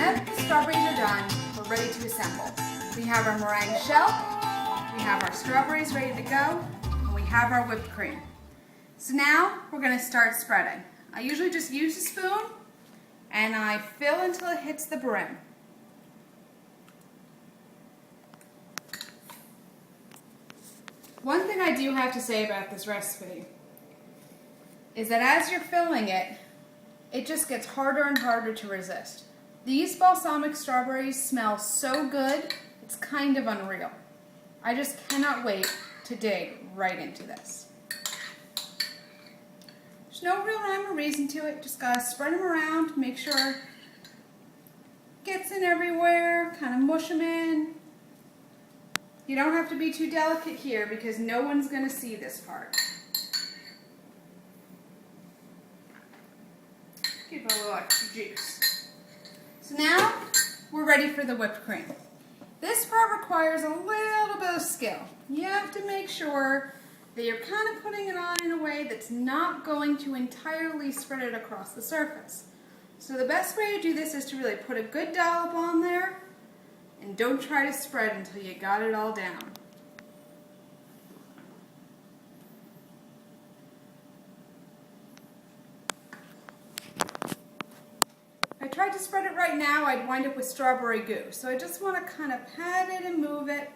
now that the strawberries are done, we're ready to assemble. We have our meringue shell, we have our strawberries ready to go, and we have our whipped cream. So now we're going to start spreading. I usually just use a spoon and I fill until it hits the brim. One thing I do have to say about this recipe is that as you're filling it, it just gets harder and harder to resist. These balsamic strawberries smell so good, it's kind of unreal. I just cannot wait to dig right into this. There's no real rhyme or reason to it, just gotta spread them around, make sure it gets in everywhere, kind of mush them in. You don't have to be too delicate here because no one's gonna see this part. Give it a little extra juice. So now we're ready for the whipped cream. This part requires a little bit of skill. You have to make sure that you're kind of putting it on in a way that's not going to entirely spread it across the surface. So the best way to do this is to really put a good dollop on there and don't try to spread until you got it all down. If I tried to spread it right now, I'd wind up with strawberry goo. So I just want to kind of pat it and move it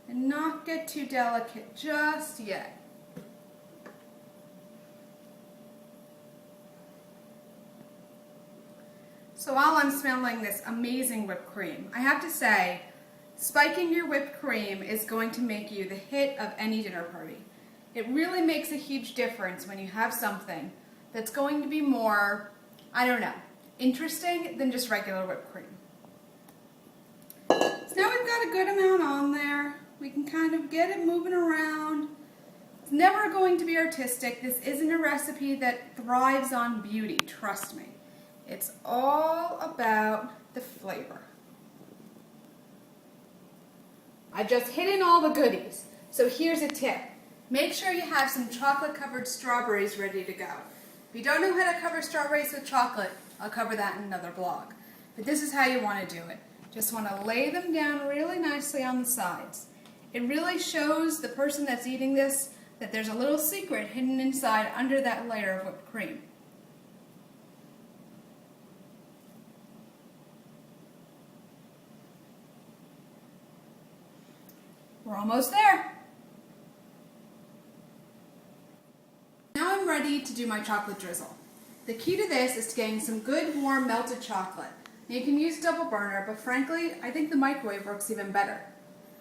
and not get too delicate just yet. So while I'm smelling this amazing whipped cream, I have to say, spiking your whipped cream is going to make you the hit of any dinner party. It really makes a huge difference when you have something that's going to be more, I don't know, interesting than just regular whipped cream. So now we've got a good amount on there. We can kind of get it moving around. It's never going to be artistic. This isn't a recipe that thrives on beauty, trust me. It's all about the flavor. I've just hidden all the goodies, so here's a tip. Make sure you have some chocolate-covered strawberries ready to go. If you don't know how to cover strawberries with chocolate, I'll cover that in another blog. But this is how you want to do it. Just want to lay them down really nicely on the sides. It really shows the person that's eating this that there's a little secret hidden inside under that layer of whipped cream. We're almost there. Now I'm ready to do my chocolate drizzle. The key to this is to getting some good warm melted chocolate. You can use double burner, but frankly, I think the microwave works even better.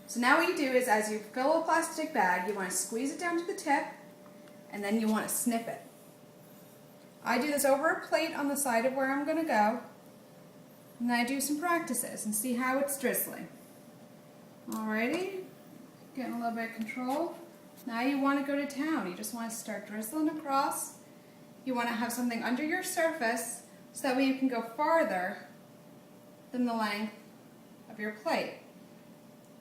So now what you do is as you fill a plastic bag, you want to squeeze it down to the tip, and then you want to snip it. I do this over a plate on the side of where I'm going to go, and then I do some practices and see how it's drizzling. Alrighty. Getting a little bit of control. Now you want to go to town. You just want to start drizzling across. You want to have something under your surface so that way you can go farther than the length of your plate.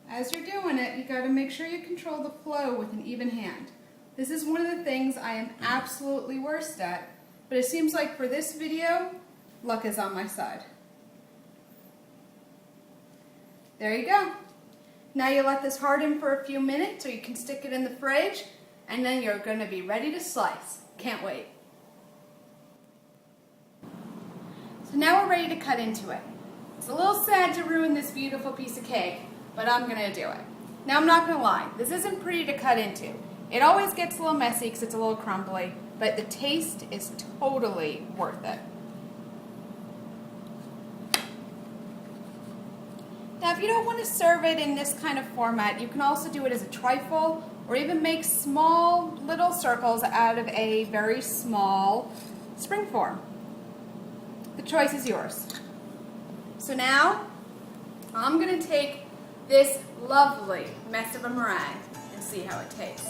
As you're doing it, you got to make sure you control the flow with an even hand. This is one of the things I am absolutely worst at, but it seems like for this video, luck is on my side. There you go. Now you let this harden for a few minutes so you can stick it in the fridge, and then you're going to be ready to slice. Can't wait. So now we're ready to cut into it. It's a little sad to ruin this beautiful piece of cake, but I'm going to do it. Now I'm not going to lie, this isn't pretty to cut into. It always gets a little messy because it's a little crumbly, but the taste is totally worth it. Now, if you don't want to serve it in this kind of format, you can also do it as a trifle or even make small little circles out of a very small spring form. The choice is yours. So now, I'm going to take this lovely mess of a meringue and see how it tastes.